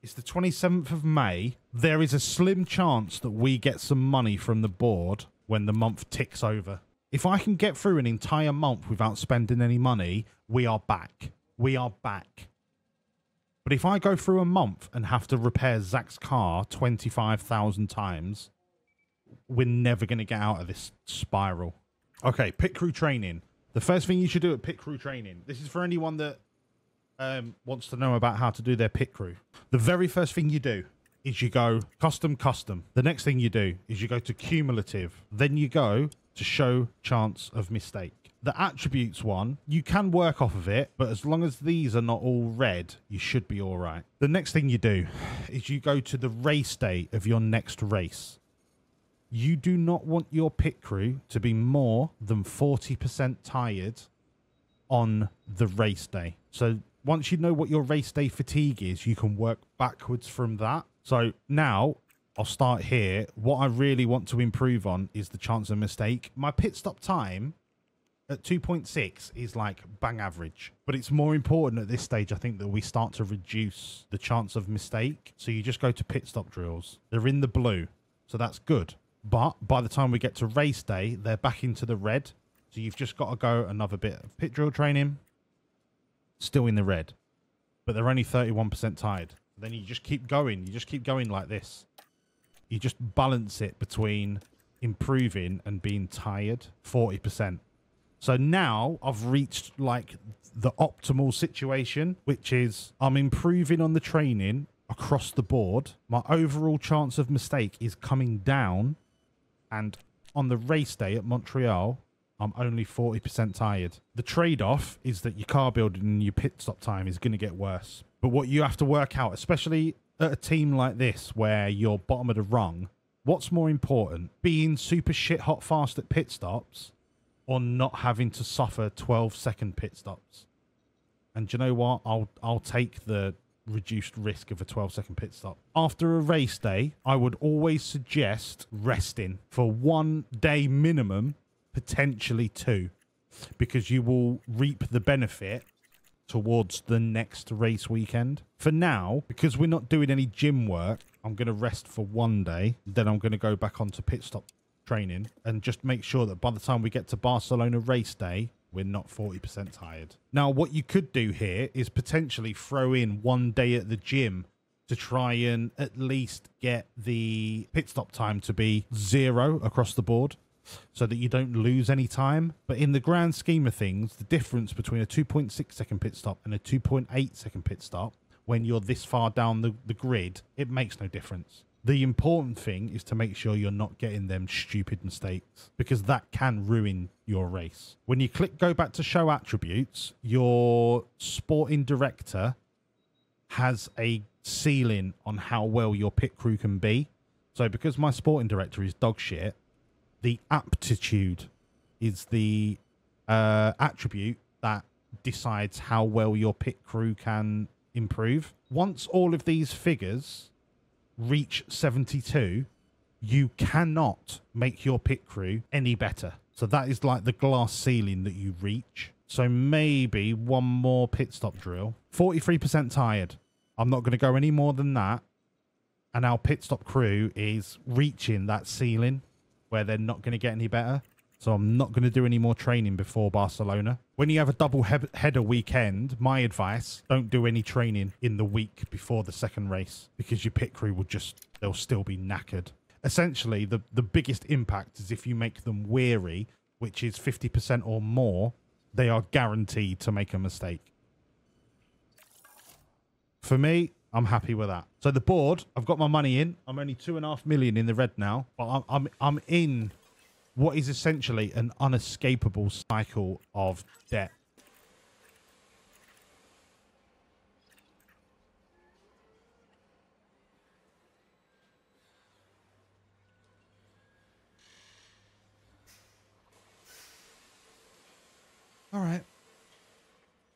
It's the 27th of May. There is a slim chance that we get some money from the board when the month ticks over. If I can get through an entire month without spending any money, we are back. We are back. But if I go through a month and have to repair Zach's car 25,000 times, we're never going to get out of this spiral. Okay, pit crew training. The first thing you should do at pit crew training, this is for anyone that wants to know about how to do their pit crew. The very first thing you do is you go custom. The next thing you do is you go to cumulative. Then you go to show chance of mistake. The attributes one, you can work off of it, but as long as these are not all red, you should be all right. The next thing you do is you go to the race day of your next race. You do not want your pit crew to be more than 40% tired on the race day. So once you know what your race day fatigue is, you can work backwards from that. So now I'll start here. What I really want to improve on is the chance of mistake. My pit stop time at 2.6 is like bang average, but it's more important at this stage, I think, that we start to reduce the chance of mistake. So you just go to pit stop drills. They're in the blue, so that's good. But by the time we get to race day, they're back into the red. So you've just got to go another bit of pit drill training, still in the red, but they're only 31% tired. Then you just keep going. You just keep going like this. You just balance it between improving and being tired, 40%. So now I've reached like the optimal situation, which is I'm improving on the training across the board. My overall chance of mistake is coming down. And on the race day at Montreal, I'm only 40% tired. The trade-off is that your car building and your pit stop time is going to get worse. But what you have to work out, especially at a team like this where you're bottom of the rung, what's more important? Being super shit hot fast at pit stops or not having to suffer 12-second pit stops? And do you know what? I'll take the reduced risk of a 12-second pit stop. After a race day, I would always suggest resting for 1 day minimum, potentially 2, because you will reap the benefit towards the next race weekend. For now, because we're not doing any gym work, I'm going to rest for 1 day. Then I'm going to go back onto pit stop training and just make sure that by the time we get to Barcelona race day, we're not 40% tired. Now, what you could do here is potentially throw in 1 day at the gym to try and at least get the pit stop time to be 0 across the board, so that you don't lose any time. But in the grand scheme of things, the difference between a 2.6 second pit stop and a 2.8 second pit stop, when you're this far down the grid, it makes no difference. The important thing is to make sure you're not getting them stupid mistakes, because that can ruin your race. When you click go back to show attributes, your sporting director has a ceiling on how well your pit crew can be. So because my sporting director is dog shit, the aptitude is the attribute that decides how well your pit crew can improve. Once all of these figures reach 72, you cannot make your pit crew any better. So that is like the glass ceiling that you reach. So maybe 1 more pit stop drill. 43% tired. I'm not going to go any more than that. And our pit stop crew is reaching that ceiling where they're not going to get any better. So I'm not going to do any more training before Barcelona. When you have a double header weekend, my advice, don't do any training in the week before the second race, because your pit crew will they'll still be knackered. Essentially, the biggest impact is if you make them weary, which is 50% or more, they are guaranteed to make a mistake. For me, I'm happy with that. So the board, I've got my money in. I'm only 2.5 million in the red now, but I'm in what is essentially an unescapable cycle of debt. All right.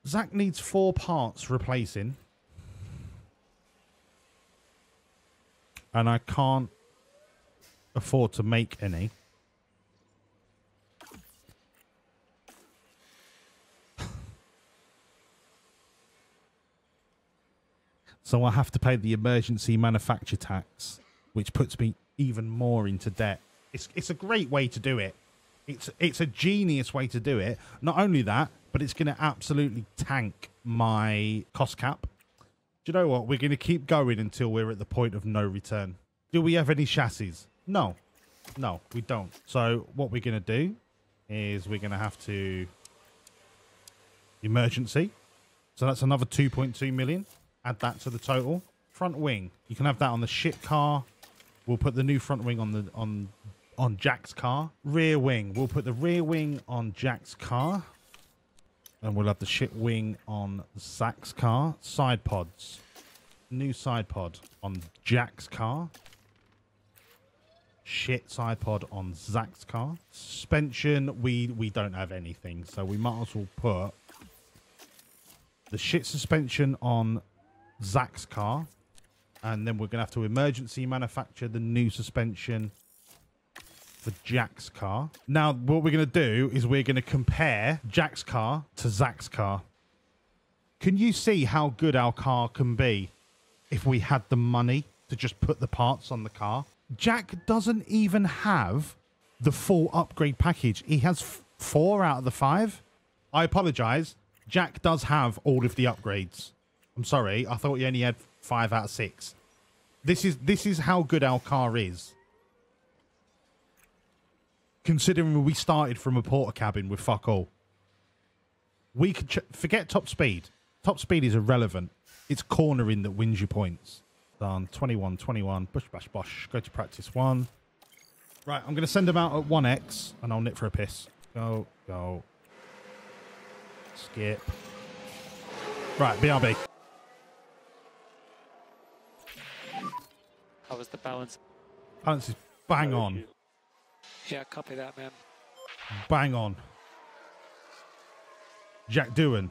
Zach needs 4 parts replacing. And I can't afford to make any. So I have to pay the emergency manufacture tax, which puts me even more into debt. It's a great way to do it. It's a genius way to do it. Not only that, but it's going to absolutely tank my cost cap. Do you know what? We're going to keep going until we're at the point of no return. Do we have any chassis? No. No, we don't. So what we're going to do is we're going to have to emergency. So that's another 2.2 million. Add that to the total. Front wing. You can have that on the shit car. We'll put the new front wing on Jack's car. Rear wing. We'll put the rear wing on Jack's car. And we'll have the shit wing on Zach's car. Side pods. New side pod on Jack's car. Shit side pod on Zach's car. Suspension. We don't have anything. So we might as well put the shit suspension on Zach's car. And then we're going to have to emergency manufacture the new suspension for Jack's car. Now, what we're going to do is we're going to compare Jack's car to Zach's car. Can you see how good our car can be if we had the money to just put the parts on the car? Jack doesn't even have the full upgrade package. He has 4 out of the 5. I apologize. Jack does have all of the upgrades. I'm sorry. I thought he only had 5 out of 6. This is how good our car is. Considering we started from a porter cabin with fuck all. We could forget top speed. Top speed is irrelevant. It's cornering that wins you points. Done. 21, 21. Bush, bash, bosh. Go to practice 1. Right, I'm going to send them out at 1x, and I'll nip for a piss. Go, go. Skip. Right, BRB. How was the balance? Balance is bang on. Yeah, copy that, man. Bang on. Jack Doohan.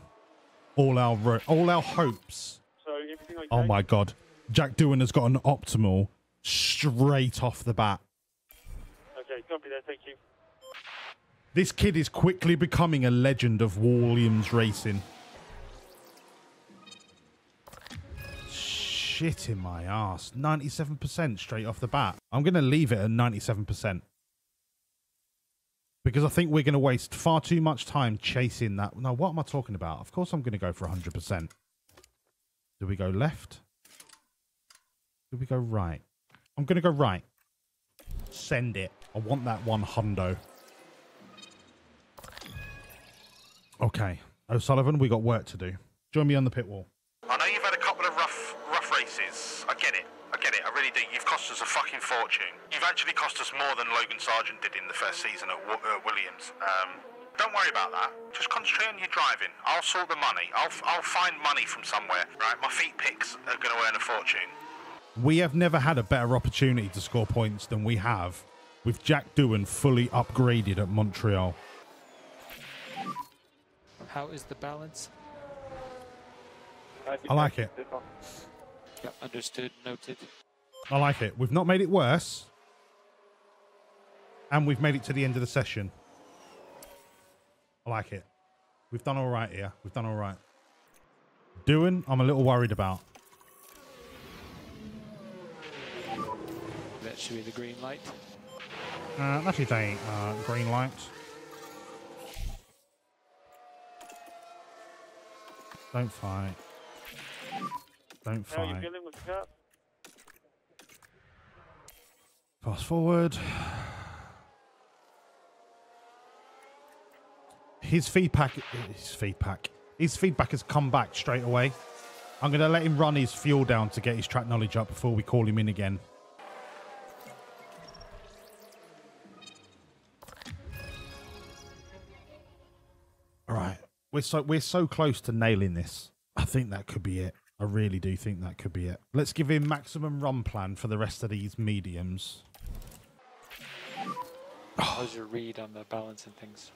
All our hopes. So everything okay? Oh my god. Jack Doohan has got an optimal straight off the bat. Okay, copy that, thank you. This kid is quickly becoming a legend of Wawlliamz racing. Shit in my ass. 97% straight off the bat. I'm going to leave it at 97%. Because I think we're going to waste far too much time chasing that. No, what am I talking about? Of course I'm going to go for 100%. Do we go left? Do we go right? I'm going to go right. Send it. I want that 100. Okay. O'Sullivan, we got work to do. Join me on the pit wall. I know you've had a couple of rough races. I get it. I really do. You've cost us a fucking fortune. You've actually cost us more than Logan Sargent did in the first season at Williams. Don't worry about that. Just concentrate on your driving. I'll sort the money. I'll find money from somewhere. Right? My feet picks are going to earn a fortune. We have never had a better opportunity to score points than we have with Jack Doohan fully upgraded at Montreal. How is the balance? I like it. Yep, understood, noted. I like it. We've not made it worse. And we've made it to the end of the session. I like it. We've done all right here. We've done all right. Doohan, I'm a little worried about. That should be the green light. That should say green light. Don't fight. Don't How are you fight. feeling with the car? Fast forward. His feedback has come back straight away. I'm going to let him run his fuel down to get his track knowledge up before we call him in again. All right. We're so close to nailing this. I think that could be it. I really do think that could be it. Let's give him maximum run plan for the rest of these mediums. How's your read on the balance and things?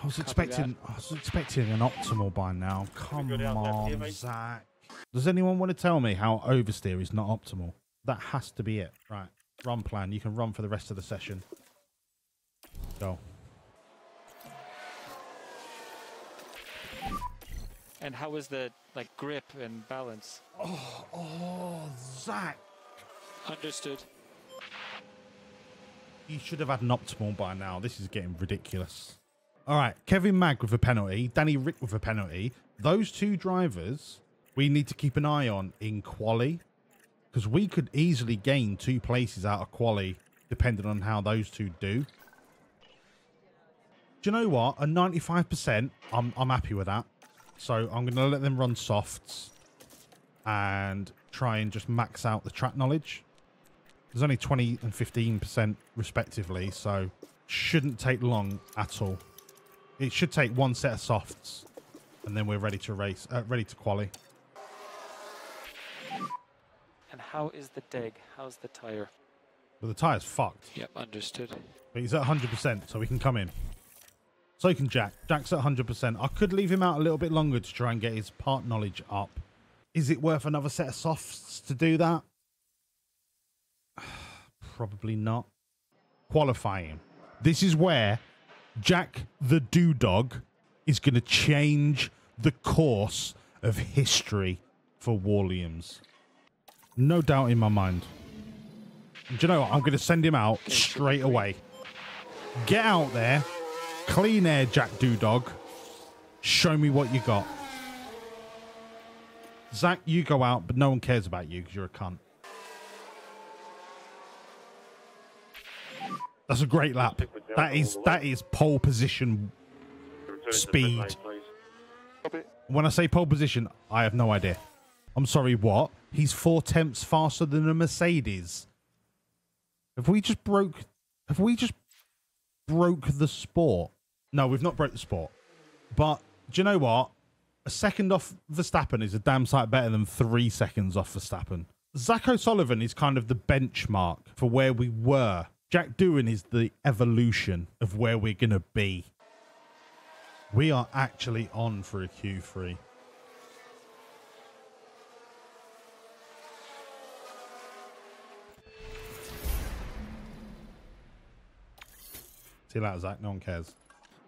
I was expecting an optimal by now. Come on, Zach. Does anyone want to tell me how oversteer is not optimal? That has to be it. Right. Run plan. You can run for the rest of the session. Go. And how is the like grip and balance? Oh, Zach. Understood. You should have had an optimal by now. This is getting ridiculous. All right, Kevin Mag with a penalty, Danny Rick with a penalty. Those two drivers we need to keep an eye on in quali, because we could easily gain 2 places out of quali depending on how those two do. Do you know what? A 95%, I'm happy with that. So I'm going to let them run softs and try and just max out the track knowledge. There's only 20 and 15% respectively, so shouldn't take long at all. It should take 1 set of softs, and then we're ready to race, ready to quali. And how is the dig? How's the tire? But the tire's fucked. Yep, understood. But he's at 100%, so we can come in. So can Jack. Jack's at 100%. I could leave him out a little bit longer to try and get his part knowledge up. Is it worth another set of softs to do that? Probably not. Qualifying. This is where Jack the Doodog is going to change the course of history for Wawlliamz. No doubt in my mind. Do you know what? I'm going to send him out straight away. Get out there. Clean air, Jack Doodog. Show me what you got. Zach, you go out, but no one cares about you because you're a cunt. That's a great lap. That is pole position speed. When I say pole position, I have no idea. I'm sorry, what? He's 4 tenths faster than a Mercedes. Have we just broke the sport? No, we've not broke the sport. But do you know what? A second off Verstappen is a damn sight better than 3 seconds off Verstappen. Zach O'Sullivan is kind of the benchmark for where we were. Jack Doohan is the evolution of where we're going to be. We are actually on for a Q3. See you later, Zach. No one cares.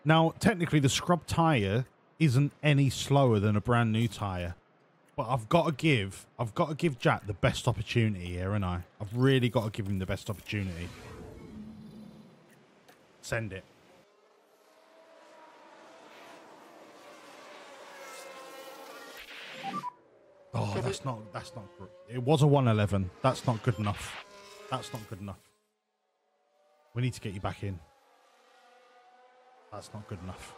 Now, technically, the scrub tyre isn't any slower than a brand new tyre. But I've got to give Jack the best opportunity here, and I've really got to give him the best opportunity. Send it. Oh, that's not good. It was a 111. That's not good enough. That's not good enough. We need to get you back in. That's not good enough.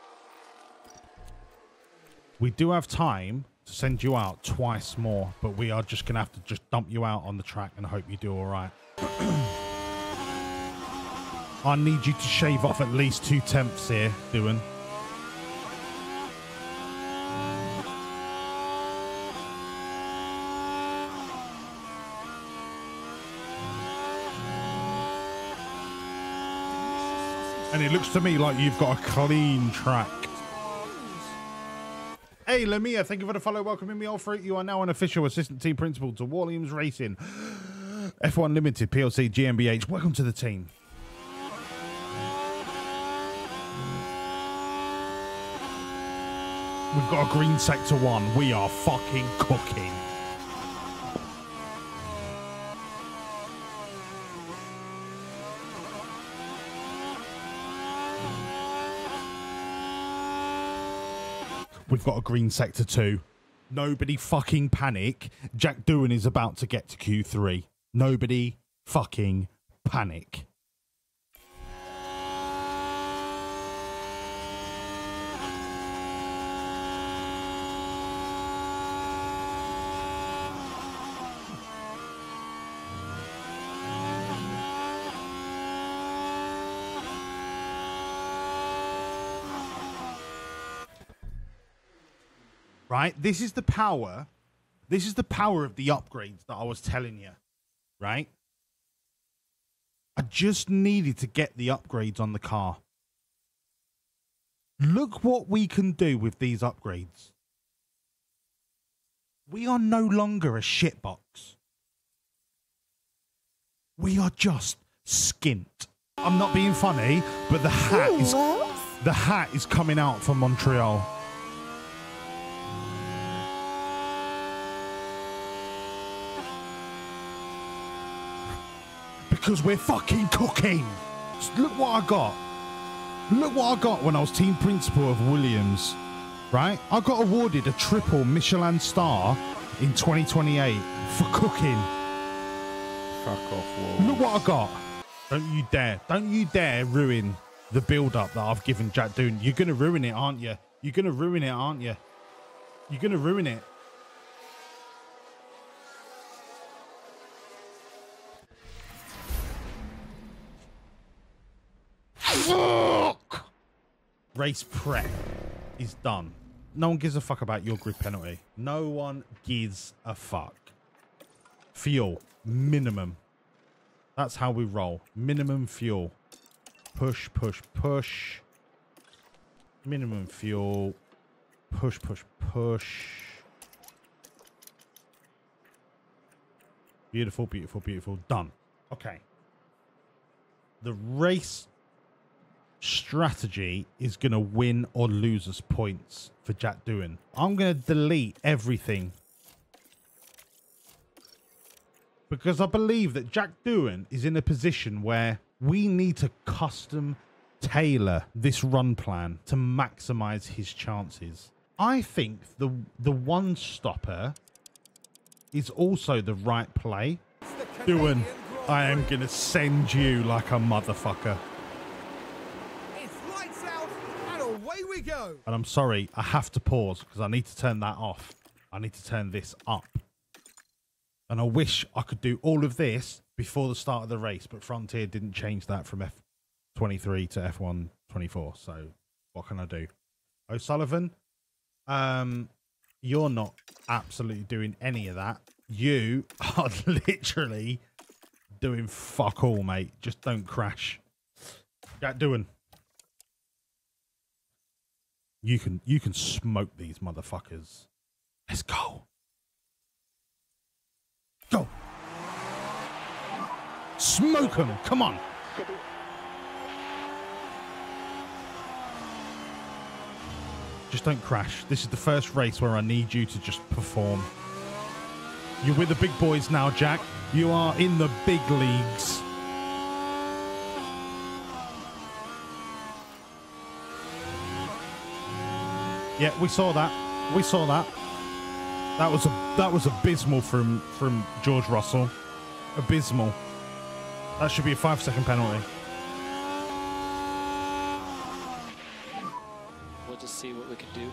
We do have time to send you out twice more, but we are just going to have to just dump you out on the track and hope you do all right. I need you to shave off at least 2 tenths here, Doohan. And it looks to me like you've got a clean track. Hey, Lamia, thank you for the follow. Welcoming me all through. You are now an official assistant team principal to Wawlliamz Racing. F1 Limited, PLC, GmbH. Welcome to the team. We've got a green sector 1. We are fucking cooking. We've got a green sector 2. Nobody fucking panic. Jack Doohan is about to get to Q3. Nobody fucking panic. Right? This is the power. This is the power of the upgrades that I was telling you. Right? I just needed to get the upgrades on the car. Look what we can do with these upgrades. We are no longer a shitbox. We are just skint. I'm not being funny, but the hat is coming out for Montreal. Because we're fucking cooking. Look what I got. Look what I got when I was team principal of Wawlliamz, right? I got awarded a triple Michelin star in 2028 for cooking. Fuck off, Wall. Look what I got. Don't you dare ruin the build-up that I've given Jack Doon. You're going to ruin it, aren't you? You're going to ruin it, aren't you? You're going to ruin it. Fuck! Race prep is done. No one gives a fuck about your grid penalty. No one gives a fuck. Fuel. Minimum. That's how we roll. Minimum fuel. Push, push, push. Minimum fuel. Push, push, push. Beautiful, beautiful, beautiful. Done. Okay. The race strategy is going to win or lose us points for Jack Doon. I'm going to delete everything because I believe that Jack Doon is in a position where we need to custom tailor this run plan to maximize his chances. I think the one stopper is also the right play. Doon, I am going to send you like a motherfucker. We go. And I'm sorry, I have to pause because I need to turn that off. I need to turn this up. And I wish I could do all of this before the start of the race, but Frontier didn't change that from F23 to F124. So what can I do? O'Sullivan, you're not absolutely doing any of that. You are literally doing fuck all, mate. Just don't crash. Jack Doon. You can smoke these motherfuckers. Let's go. Go. Smoke them. Come on. Just don't crash. This is the first race where I need you to just perform. You're with the big boys now, Jack. You are in the big leagues. Yeah, we saw that. We saw that. That was abysmal from George Russell. Abysmal. That should be a 5-second penalty. We'll just see what we can do.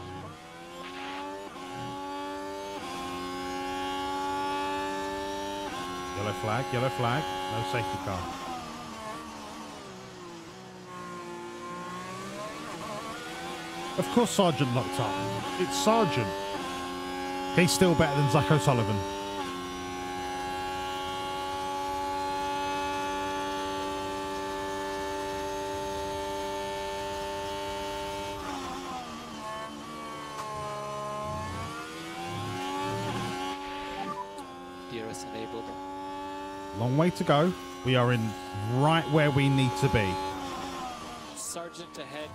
Yellow flag, yellow flag. No safety car. Of course Sargent locked up. It's Sargent. He's still better than Zach O'Sullivan. DRS enabled. Long way to go. We are in right where we need to be. Sergeant ahead.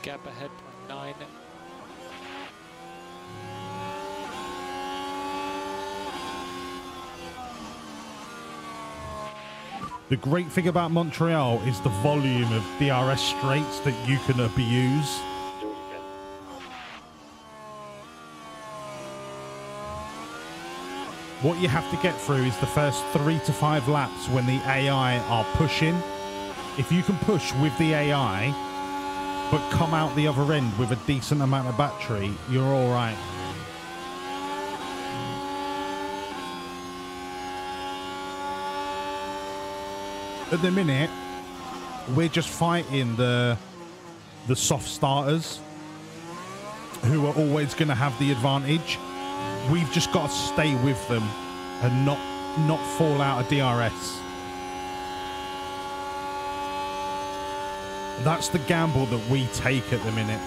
Gap ahead, 0.9. The great thing about Montreal is the volume of DRS straights that you can abuse. What you have to get through is the first 3 to 5 laps when the AI are pushing. If you can push with the AI, but come out the other end with a decent amount of battery, you're all right. At the minute, we're just fighting the soft starters who are always going to have the advantage. We've just got to stay with them and not fall out of DRS. That's the gamble that we take at the minute.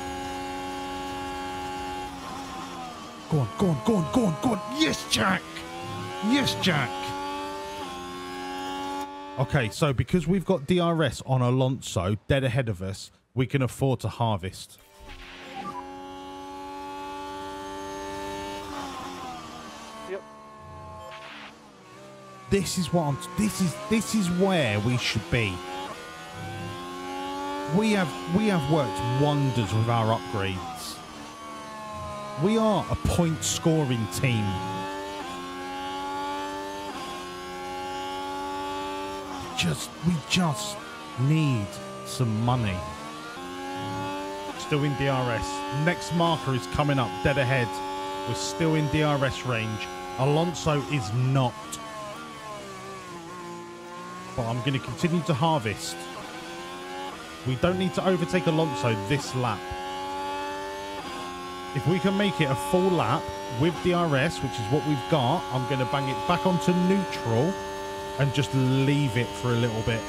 Go on, go on, go on, go on, go on. Yes, Jack. Yes, Jack. Okay, so because we've got DRS on Alonso dead ahead of us, we can afford to harvest. Yep. This is what I'm. This is where we should be. We have worked wonders with our upgrades. We are a point scoring team. We just need some money. Still in DRS. Next marker is coming up dead ahead. We're still in DRS range. Alonso is not. But I'm going to continue to harvest. We don't need to overtake Alonso this lap. If we can make it a full lap with DRS, which is what we've got, I'm going to bang it back onto neutral and just leave it for a little bit.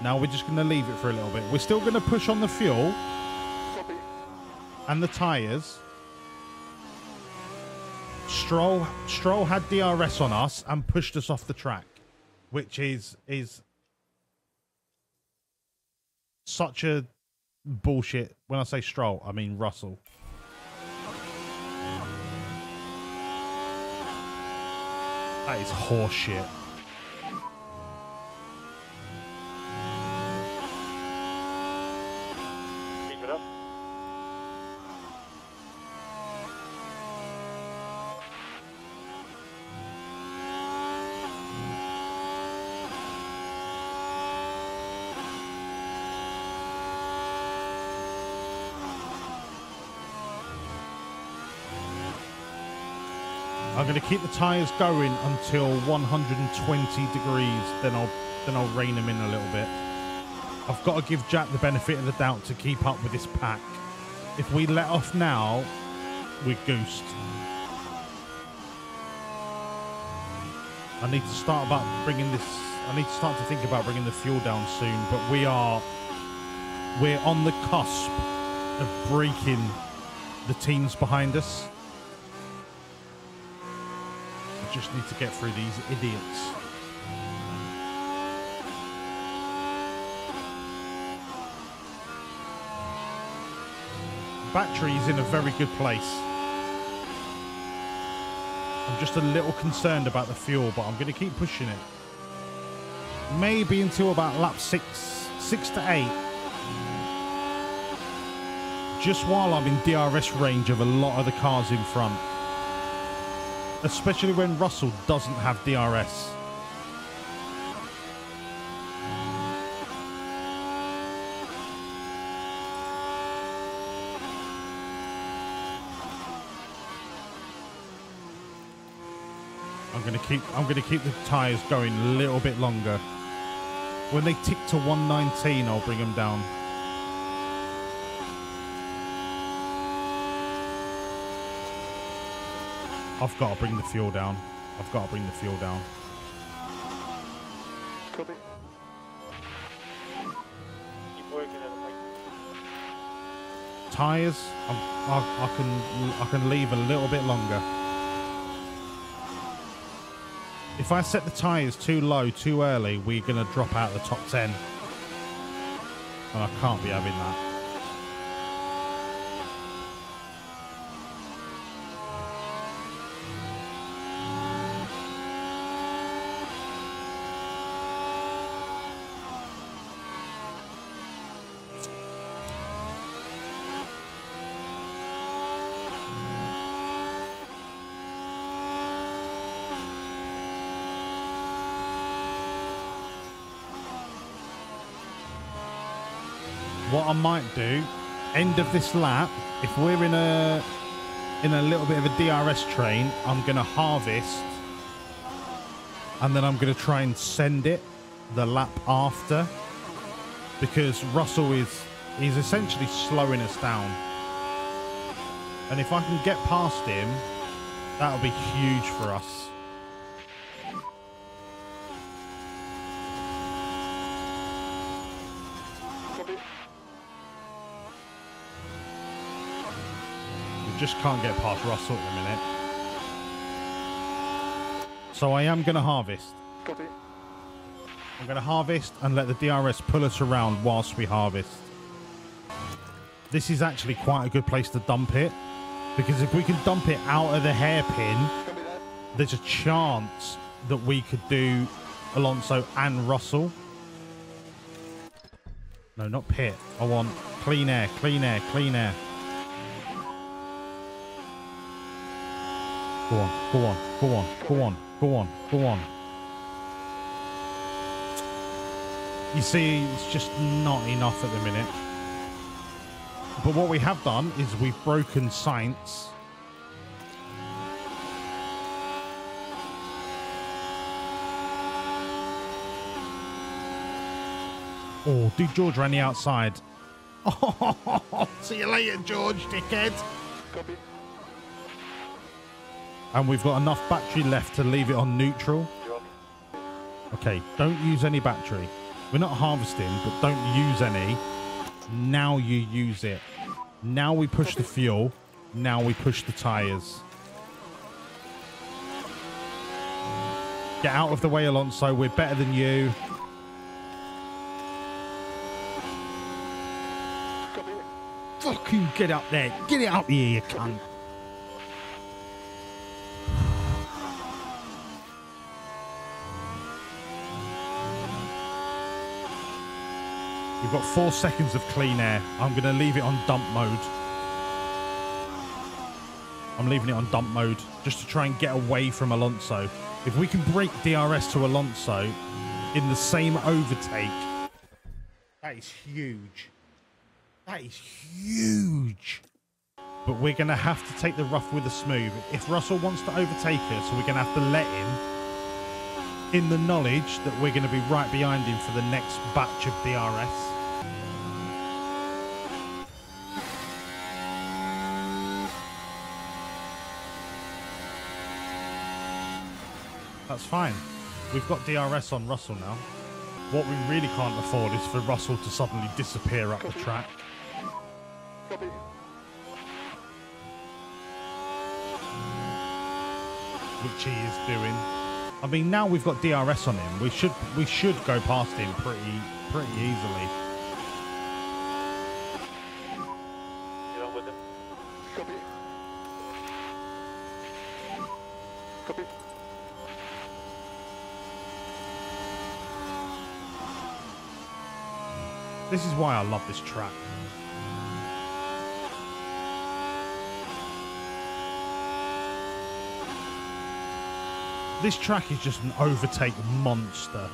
Now we're just going to leave it for a little bit. We're still going to push on the fuel and the tyres. Stroll had DRS on us and pushed us off the track, which is such a bullshit. When I say Stroll, I mean Russell. That is horseshit. Keep it up. I'm going to keep the tyres going until 120 degrees. Then I'll rein them in a little bit. I've got to give Jack the benefit of the doubt to keep up with this pack. If we let off now, we're goosed. I need to start to think about bringing the fuel down soon. But we're on the cusp of breaking the teams behind us. Just need to get through these idiots. Battery is in a very good place. I'm just a little concerned about the fuel, but I'm going to keep pushing it. Maybe until about lap 6 to 8. Just while I'm in DRS range of a lot of the cars in front. Especially when Russell doesn't have DRS. I'm gonna keep the tyres going a little bit longer. When they tick to 119, I'll bring them down. I've got to bring the fuel down. Copy. Keep working at it, mate. Tyres, I can leave a little bit longer. If I set the tyres too low too early, we're going to drop out of the top 10. And I can't be having that. What I might do, end of this lap, if we're in a little bit of a DRS train, I'm going to harvest and then I'm going to try and send it the lap after, because Russell he's essentially slowing us down. And if I can get past him, that'll be huge for us. Just can't get past Russell at the minute. So I am going to harvest. Copy. I'm going to harvest and let the DRS pull us around whilst we harvest. This is actually quite a good place to dump it, because if we can dump it out of the hairpin, there's a chance that we could do Alonso and Russell. No, not pit. I want clean air, clean air, clean air. Go on, go on, go on, go on, go on, go on. You see, it's just not enough at the minute. But what we have done is we've broken science. Oh, dude, George ran the outside. Oh, see you later, George, dickhead. Copy. And we've got enough battery left to leave it on neutral. Okay, don't use any battery. We're not harvesting, but don't use any. Now you use it. Now we push the fuel. Now we push the tires. Get out of the way, Alonso. We're better than you. Fucking get up there. Get it up here, you cunt. We've got 4 seconds of clean air. I'm going to leave it on dump mode. I'm leaving it on dump mode just to try and get away from Alonso. If we can break DRS to Alonso in the same overtake, that is huge. That is huge. But we're going to have to take the rough with the smooth. If Russell wants to overtake us, we're going to have to let him, in the knowledge that we're going to be right behind him for the next batch of DRS. That's fine. We've got DRS on Russell now. What we really can't afford is for Russell to suddenly disappear up the track. Copy. Which he is doing. I mean, now we've got DRS on him. We should go past him pretty easily. Get on with it. Copy. Copy. This is why I love this track. This track is just an overtake monster.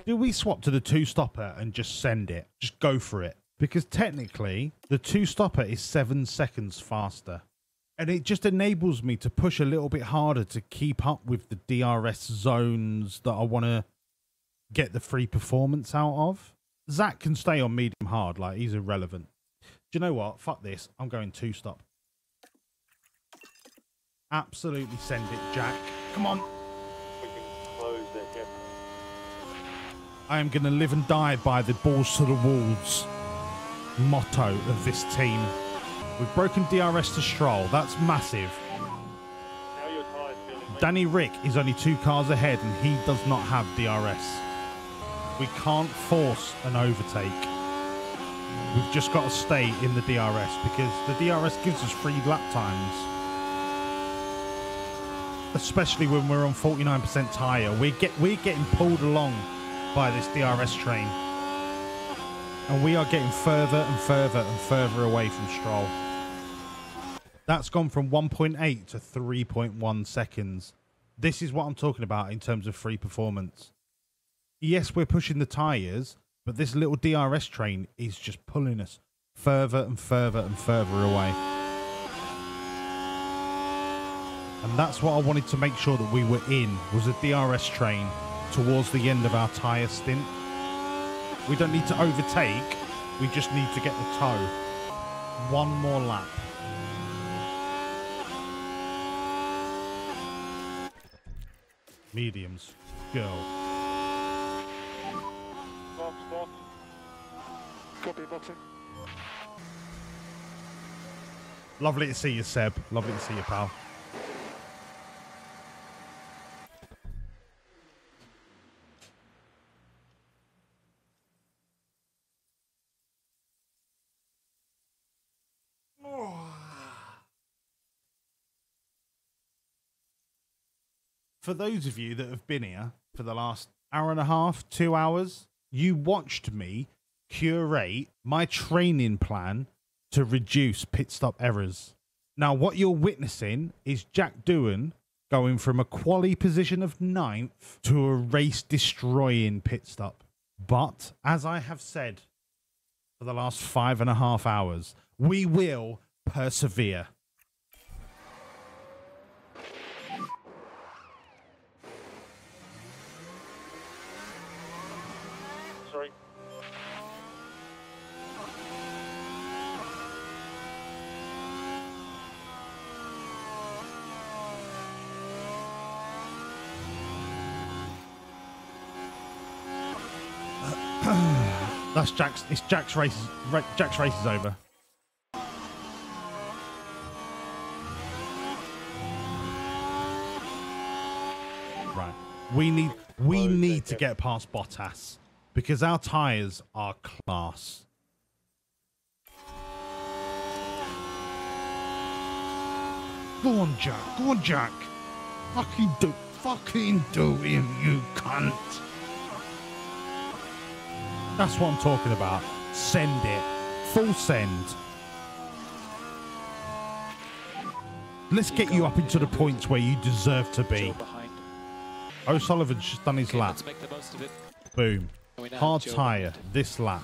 Do we swap to the 2-stopper and just send it? Just go for it. Because technically, the 2-stopper is 7 seconds faster. And it just enables me to push a little bit harder to keep up with the DRS zones that I want to get the free performance out of. Zach can stay on medium hard, like he's irrelevant. Do you know what? Fuck this. I'm going 2-stop. Absolutely send it, Jack. Come on. We can close that gap. I am going to live and die by the balls to the walls motto of this team. We've broken DRS to Stroll. That's massive. Now your tire's feeling me. Danny Rick is only 2 cars ahead and he does not have DRS. We can't force an overtake. We've just got to stay in the DRS because the DRS gives us free lap times. Especially when we're on 49% tyre. We're getting pulled along by this DRS train. And we are getting further and further and further away from Stroll. That's gone from 1.8 to 3.1 seconds. This is what I'm talking about in terms of free performance. Yes, we're pushing the tyres, but this little DRS train is just pulling us further and further and further away. And that's what I wanted to make sure that we were in, was a DRS train towards the end of our tyre stint. We don't need to overtake, we just need to get the toe. One more lap. Mediums, go. Box. Copy, boxing. Lovely to see you, Seb. Lovely to see you, pal. For those of you that have been here for the last hour and a half, 2 hours, you watched me curate my training plan to reduce pit stop errors. Now, what you're witnessing is Jack Doohan going from a quali position of 9th to a race-destroying pit stop. But, as I have said for the last 5.5 hours, we will persevere. Sorry. That's Jack's. It's Jack's race. Jack's race is over. Right. We need to get past Bottas because our tyres are class. Go on, Jack. Go on, Jack. Fucking do him, you cunt. That's what I'm talking about. Send it. Full send. Let's get you up into the points where you deserve to be. O'Sullivan's just done his lap. Let's make the most of it. Boom. Hard tyre. This lap.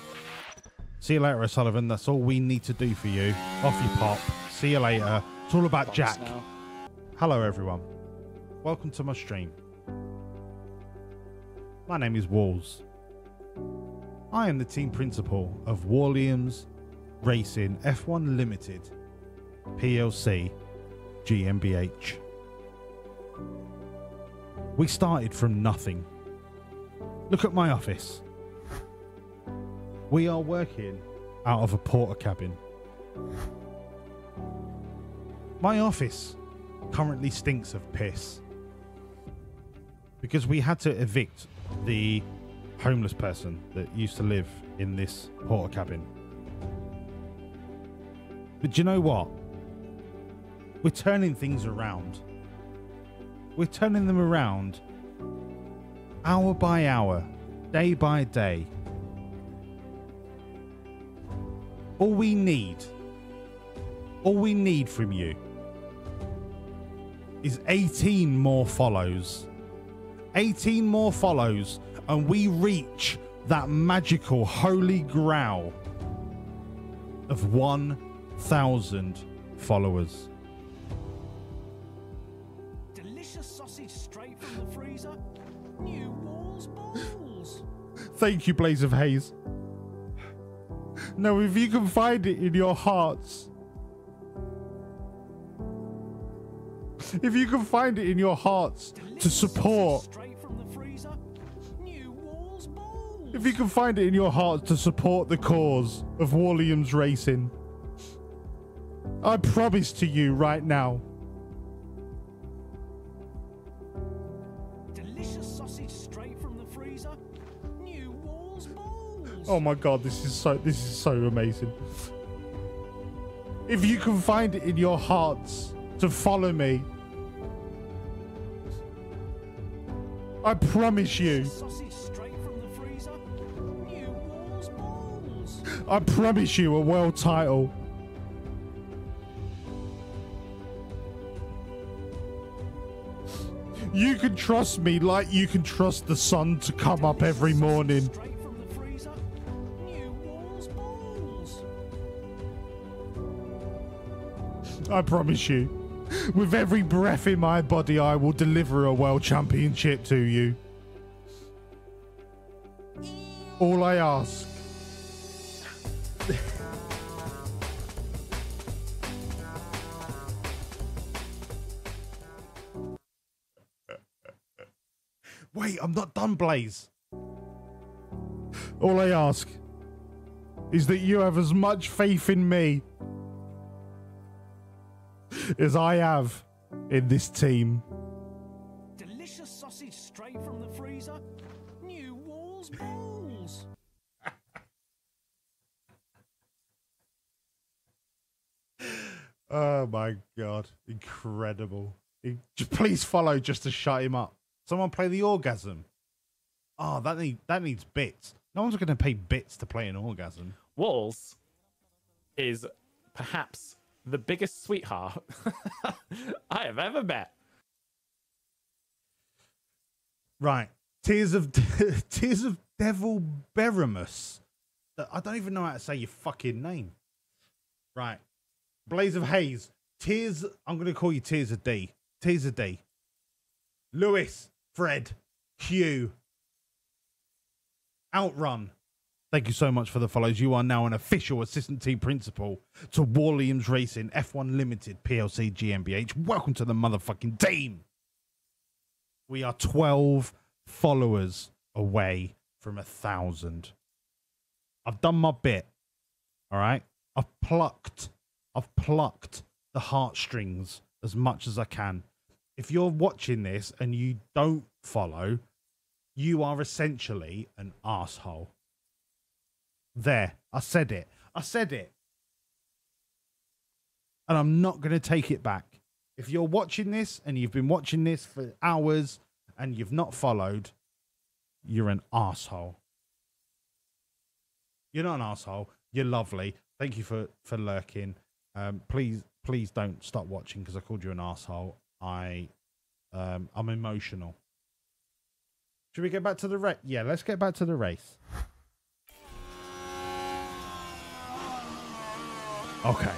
See you later, O'Sullivan. That's all we need to do for you. Off you pop. See you later. It's all about Jack. Now. Hello, everyone. Welcome to my stream. My name is Walls. I am the team principal of Wawlliamz Racing F1 Limited PLC GmbH. We started from nothing. Look at my office. We are working out of a porter cabin. My office currently stinks of piss because we had to evict the homeless person that used to live in this porter cabin. But do you know what? We're turning things around. We're turning them around hour by hour, day by day. All we need from you is 18 more follows. 18 more follows and we reach that magical holy grail of 1,000 followers. Delicious sausage straight from the freezer. New Walls balls. Thank you, Blaze of Haze. Now, if you can find it in your hearts, if you can find it in your hearts to support, if you can find it in your hearts to support the cause of Wawlliamz Racing, I promise to you right now, delicious sausage straight from the freezer. New Walls balls. oh my God, this is so amazing. If you can find it in your hearts to follow me, I promise you, Sausage straight from the freezer. New Walls balls. I promise you a world title. You can trust me like you can trust the sun to come up every morning. Straight from the freezer. New Walls balls. I promise you, with every breath in my body, I will deliver a world championship to you. All I ask. Wait, I'm not done, Blaze. All I ask is that you have as much faith in me as I have in this team. Delicious sausage straight from the freezer. New Walls balls. Oh my God, incredible. Please follow just to shut him up. Someone play the orgasm. Oh, that needs bits. No one's going to pay bits to play an orgasm. Walls is perhaps the biggest sweetheart I have ever met. Right. Tears of Devil Beramus. I don't even know how to say your fucking name. Right. Blaze of Haze. Tears. I'm going to call you Tears of D. Tears of D. Lewis. Fred. Hugh. Outrun. Thank you so much for the follows. You are now an official assistant team principal to Wawlliamz Racing F1 Limited PLC GmbH. Welcome to the motherfucking team. We are 12 followers away from 1,000. I've done my bit. All right. I've plucked the heartstrings as much as I can. If you're watching this and you don't follow, you are essentially an asshole. There, I said it. I said it. And I'm not going to take it back. If you're watching this and you've been watching this for hours and you've not followed, you're an asshole. You're not an asshole. You're lovely. Thank you for lurking. Please don't stop watching because I called you an asshole. I'm emotional. Should we get back to the race? Yeah, let's get back to the race. Okay.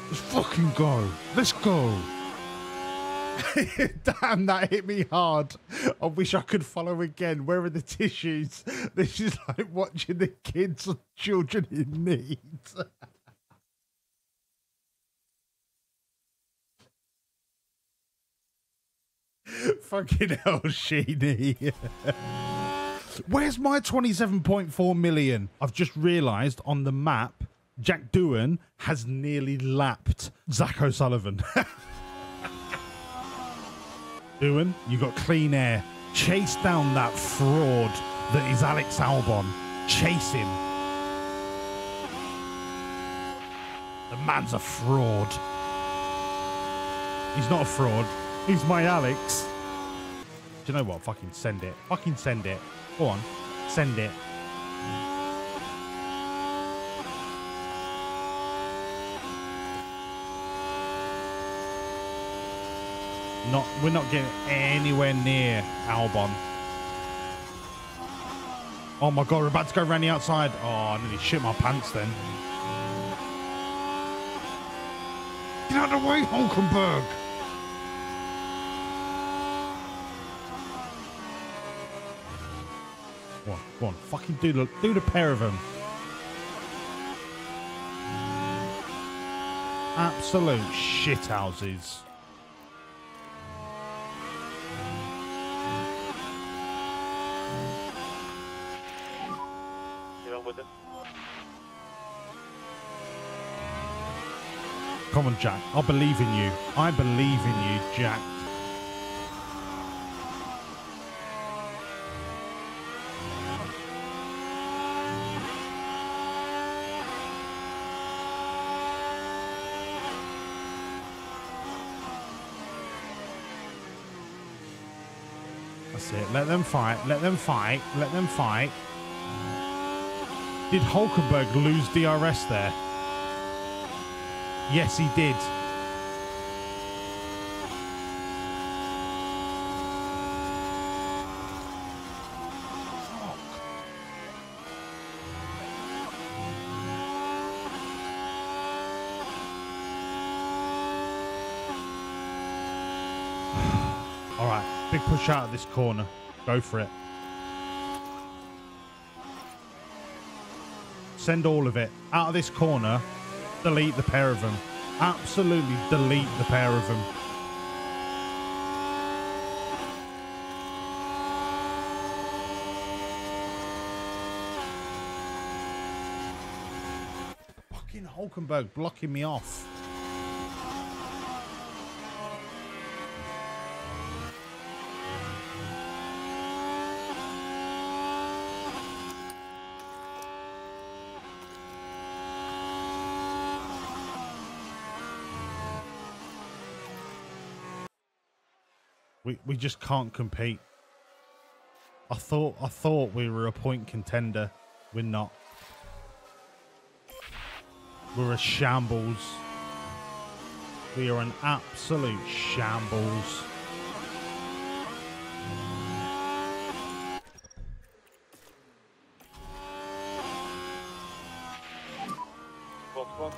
Let's fucking go. Let's go. Damn, that hit me hard. I wish I could follow again. Where are the tissues? This is like watching the kids or children in need. Fucking hell, Sheeny. Where's my 27.4 million? I've just realised on the map, Jack Doohan has nearly lapped Zach O'Sullivan. Doohan, you got clean air. Chase down that fraud that is Alex Albon. Chase him. The man's a fraud. He's not a fraud. He's my Alex. Do you know what? Fucking send it. Fucking send it. Go on. Send it. We're not getting anywhere near Albon. Oh my god, we're about to go around the outside. Oh, I nearly shit my pants then. Get out of the way, Hulkenberg. Go on, fucking do the pair of them. Absolute shithouses. Come on, Jack. I believe in you. I believe in you, Jack. That's it. Let them fight. Let them fight. Let them fight. Did Hulkenberg lose DRS there? Yes, he did. All right, big push out of this corner. Go for it. Send all of it out of this corner. Delete the pair of them. Absolutely delete the pair of them. Fucking Hulkenberg blocking me off. We just can't compete. I thought we were a point contender. We're not. We're a shambles. We are an absolute shambles. Box.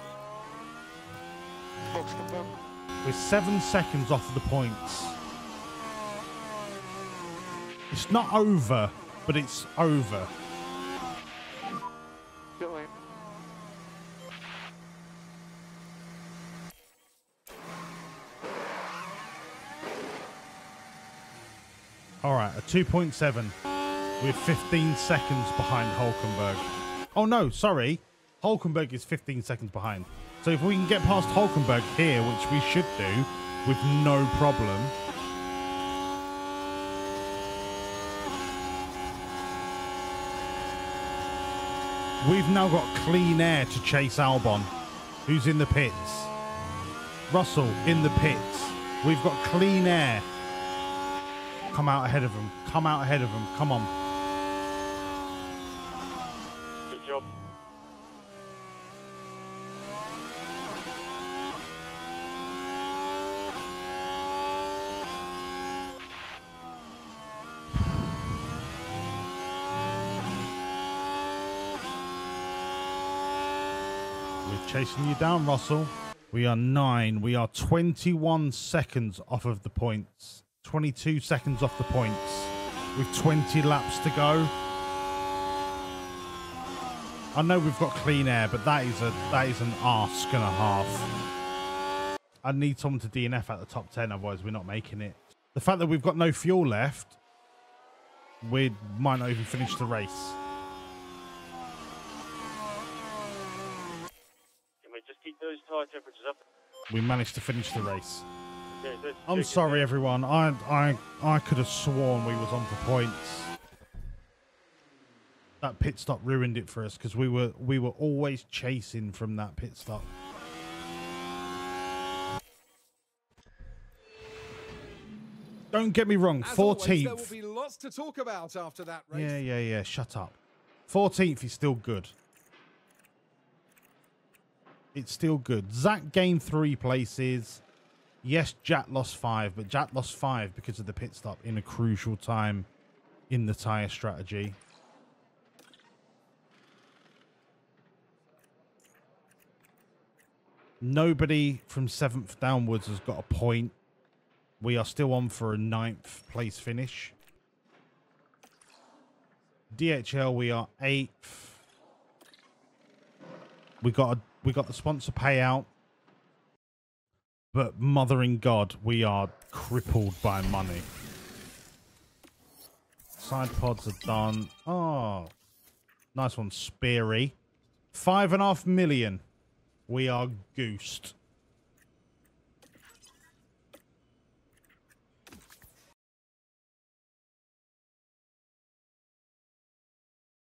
Box confirmed. We're 7 seconds off the points. It's not over, but it's over. Pit lane. All right, a 2.7. We're 15 seconds behind Hulkenberg. Oh no, sorry. Hulkenberg is 15 seconds behind. So if we can get past Hulkenberg here, which we should do with no problem. We've now got clean air to chase Albon, who's in the pits. Russell in the pits. We've got clean air. Come out ahead of him. Come out ahead of him. Come on. Good job. We're chasing you down, Russell. We are 9. We are 21 seconds off of the points. 22 seconds off the points. With 20 laps to go. I know we've got clean air, but that is an ask and a half. I need someone to DNF at the top 10, otherwise we're not making it. The fact that we've got no fuel left, we might not even finish the race. Can we just keep those tire temperatures up? We managed to finish the race. Yeah, I'm sorry, everyone. I could have sworn we was on for points. That pit stop ruined it for us because we were always chasing from that pit stop. Don't get me wrong, 14th. There will be lots to talk about after that race. Yeah. Shut up. 14th is still good. It's still good. Zach gained 3 places. Yes, Jack lost 5, but Jack lost 5 because of the pit stop in a crucial time in the tyre strategy. Nobody from 7th downwards has got a point. We are still on for a 9th place finish. DHL, we are 8th. We got the sponsor payout. But mothering God, we are crippled by money. Side pods are done. Oh, nice one, Speary. 5.5 million. We are goosed.